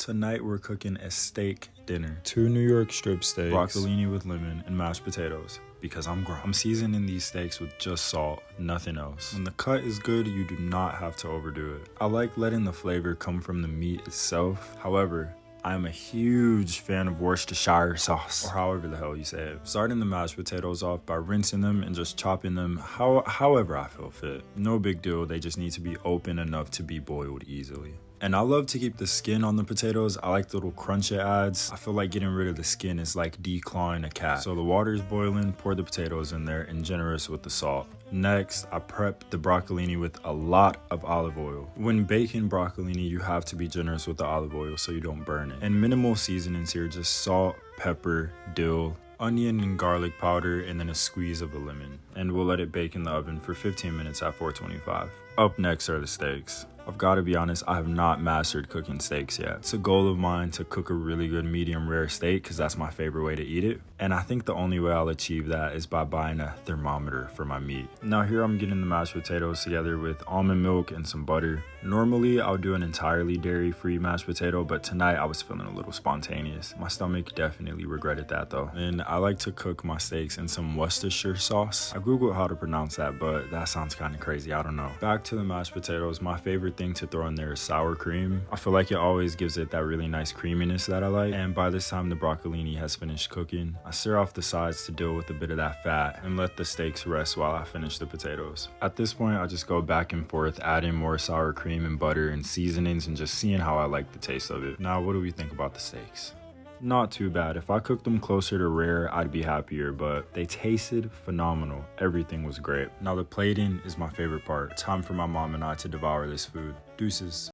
Tonight we're cooking a steak dinner. 2 New York strip steaks, broccolini with lemon, and mashed potatoes. Because I'm grown. I'm seasoning these steaks with just salt, nothing else. When the cut is good, you do not have to overdo it. I like letting the flavor come from the meat itself. However, I am a huge fan of Worcestershire sauce, or however the hell you say it. Starting the mashed potatoes off by rinsing them and just chopping them however I feel fit. No big deal, they just need to be open enough to be boiled easily. And I love to keep the skin on the potatoes. I like the little crunch it adds. I feel like getting rid of the skin is like declawing a cat. So the water is boiling, pour the potatoes in there, and generous with the salt. Next, I prep the broccolini with a lot of olive oil. When baking broccolini, you have to be generous with the olive oil so you don't burn it. And minimal seasonings here, just salt, pepper, dill, onion and garlic powder, and then a squeeze of a lemon. And we'll let it bake in the oven for 15 minutes at 425. Up next are the steaks. I've got to be honest, I have not mastered cooking steaks yet. It's a goal of mine to cook a really good medium rare steak because that's my favorite way to eat it. And I think the only way I'll achieve that is by buying a thermometer for my meat. Now here I'm getting the mashed potatoes together with almond milk and some butter. Normally I'll do an entirely dairy-free mashed potato, but tonight I was feeling a little spontaneous. My stomach definitely regretted that though. And I like to cook my steaks in some Worcestershire sauce. I googled how to pronounce that, but that sounds kind of crazy, I don't know. Back to the mashed potatoes, my favorite thing to throw in there is sour cream. I feel like it always gives it that really nice creaminess that I like. And by this time the broccolini has finished cooking, I stir off the sides to deal with a bit of that fat and let the steaks rest while I finish the potatoes. At this point I just go back and forth adding more sour cream and butter and seasonings and just seeing how I like the taste of it. Now what do we think about the steaks? Not too bad. If I cooked them closer to rare, I'd be happier, but they tasted phenomenal. Everything was great. Now the plating is my favorite part. Time for my mom and I to devour this food. Deuces.